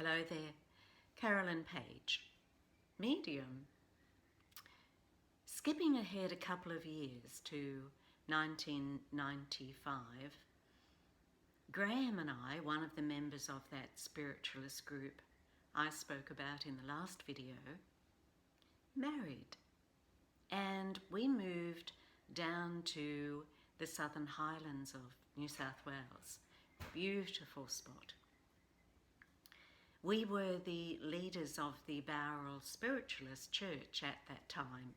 Hello there, Carolyn Page, medium. Skipping ahead a couple of years to 1995, Graham and I, one of the members of that spiritualist group I spoke about in the last video, married. And we moved down to the Southern Highlands of New South Wales. Beautiful spot. We were the leaders of the Bowral Spiritualist Church at that time,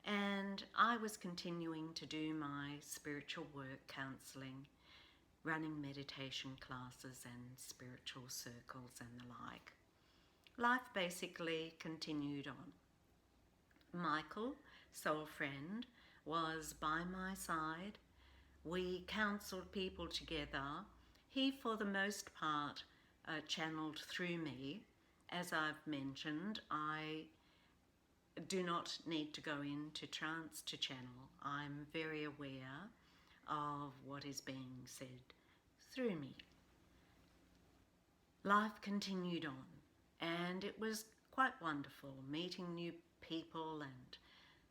and I was continuing to do my spiritual work, counselling, running meditation classes and spiritual circles and the like. Life basically continued on. Michael, soul friend, was by my side. We counselled people together. He, for the most part, channeled through me. As I've mentioned, I do not need to go into trance to channel. I'm very aware of what is being said through me. Life continued on, and it was quite wonderful, meeting new people and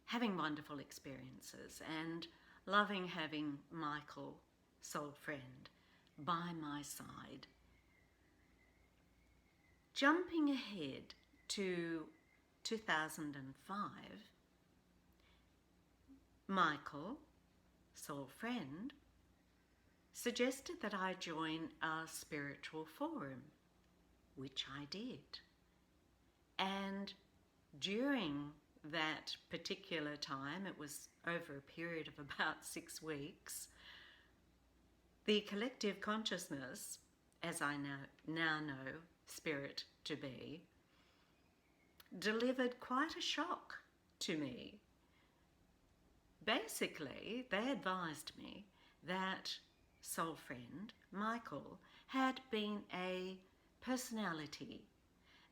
having wonderful experiences, and loving having Michael, soul friend, by my side. Jumping ahead to 2005, Michael, soul friend, suggested that I join a spiritual forum, which I did. And during that particular time, it was over a period of about 6 weeks, the collective consciousness, as I now know spirit to be, delivered quite a shock to me. Basically, they advised me that soul friend Michael had been a personality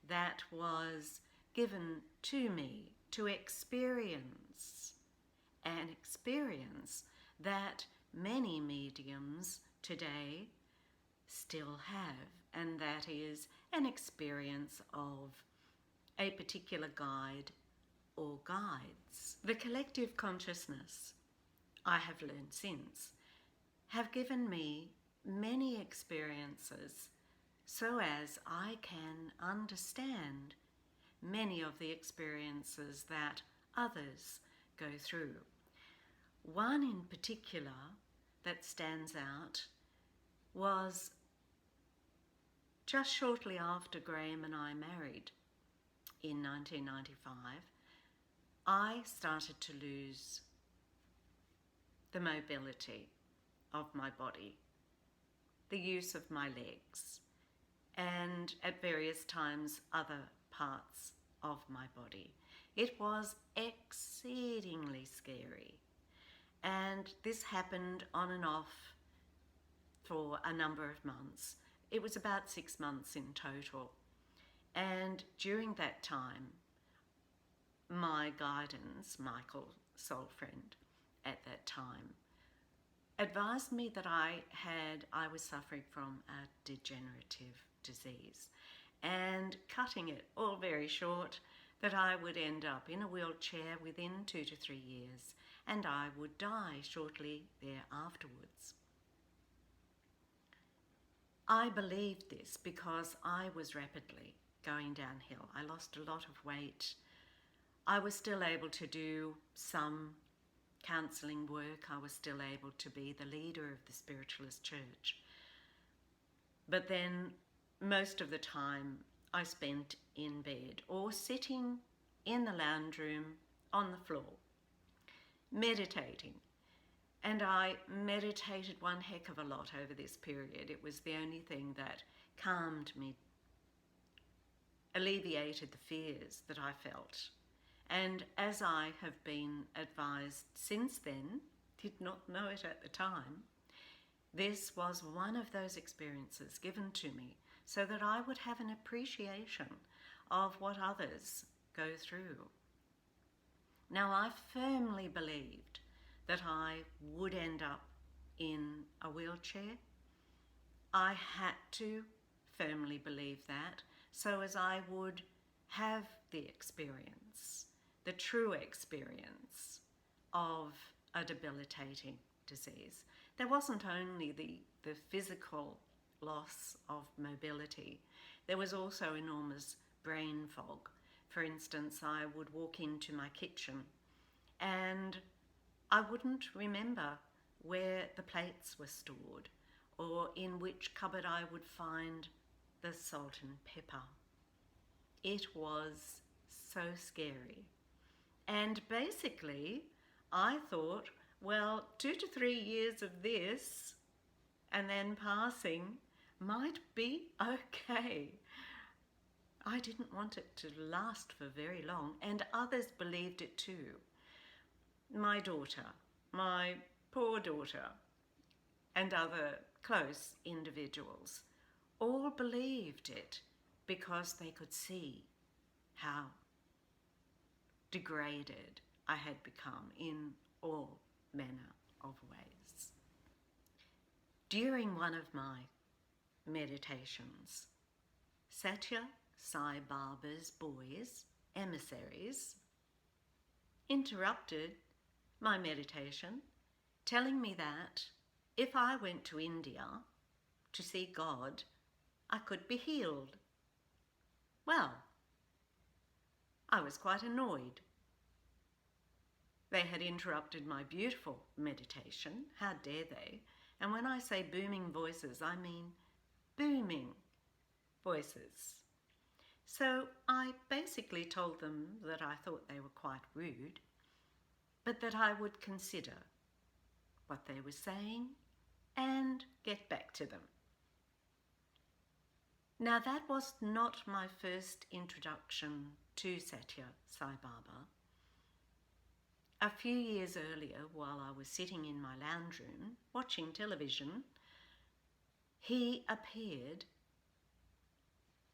that was given to me to experience an experience that many mediums today still have, and that is an experience of a particular guide or guides. The collective consciousness, I have learned since, have given me many experiences so as I can understand many of the experiences that others go through. One in particular that stands out was just shortly after Graham and I married in 1995, I started to lose the mobility of my body, the use of my legs, and at various times other parts of my body. It was exceedingly scary, and this happened on and off for a number of months. It was about 6 months in total, and during that time my guidance, Michael, soul friend at that time, advised me that I was suffering from a degenerative disease, and cutting it all very short, that I would end up in a wheelchair within 2 to 3 years, and I would die shortly thereafterwards. I believed this because I was rapidly going downhill. I lost a lot of weight. I was still able to do some counselling work. I was still able to be the leader of the spiritualist church. But then most of the time I spent in bed or sitting in the lounge room on the floor, meditating. And I meditated one heck of a lot over this period. It was the only thing that calmed me, alleviated the fears that I felt. And as I have been advised since then, did not know it at the time, this was one of those experiences given to me so that I would have an appreciation of what others go through. Now, I firmly believed that I would end up in a wheelchair. I had to firmly believe that, so as I would have the experience, the true experience of a debilitating disease. There wasn't only the physical loss of mobility, there was also enormous brain fog. For instance, I would walk into my kitchen and I wouldn't remember where the plates were stored or in which cupboard I would find the salt and pepper. It was so scary. And basically, I thought, well, 2 to 3 years of this and then passing might be okay. I didn't want it to last for very long, and others believed it too. My daughter, my poor daughter, and other close individuals all believed it because they could see how degraded I had become in all manner of ways. During one of my meditations, Satya Sai Baba's boys, emissaries, interrupted my meditation, telling me that if I went to India to see God, I could be healed. Well, I was quite annoyed. They had interrupted my beautiful meditation. How dare they? And when I say booming voices, I mean booming voices. So I basically told them that I thought they were quite rude, but that I would consider what they were saying and get back to them. Now, that was not my first introduction to Satya Sai Baba. A few years earlier, while I was sitting in my lounge room watching television, he appeared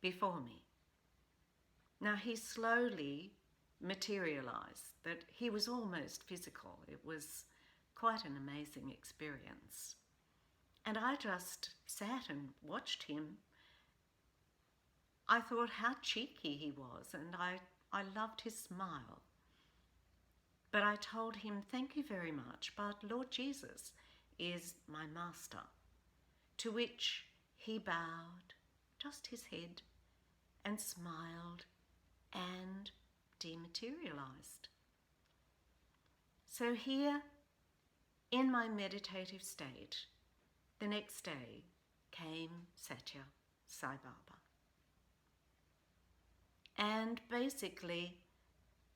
before me. Now, he slowly materialized, that he was almost physical. It was quite an amazing experience. And I just sat and watched him. I thought how cheeky he was, and I loved his smile. But I told him, thank you very much, but Lord Jesus is my master. To which he bowed just his head and smiled and dematerialized. So here, in my meditative state, the next day came Satya Sai Baba. And basically,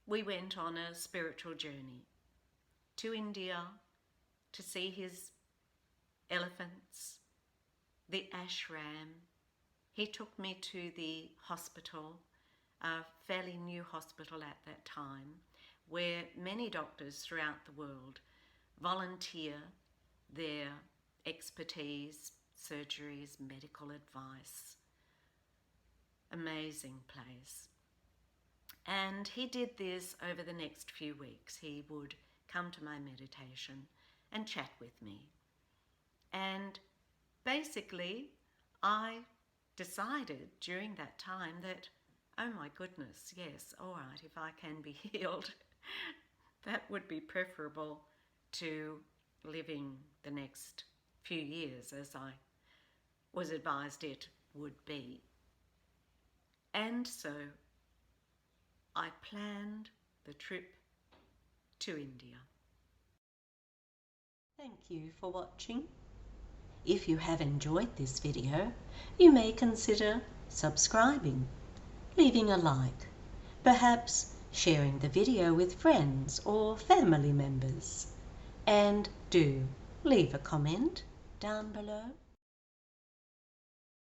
we went on a spiritual journey to India to see his elephants, the ashram. He took me to the hospital, a fairly new hospital at that time, where many doctors throughout the world volunteer their expertise, surgeries, medical advice. Amazing place. And he did this over the next few weeks. He would come to my meditation and chat with me. And basically, I decided during that time that, oh my goodness, yes, all right, if I can be healed, that would be preferable to living the next few years as I was advised it would be. And so I planned the trip to India. Thank you for watching. If you have enjoyed this video, you may consider subscribing, leaving a like, perhaps sharing the video with friends or family members, and do leave a comment down below.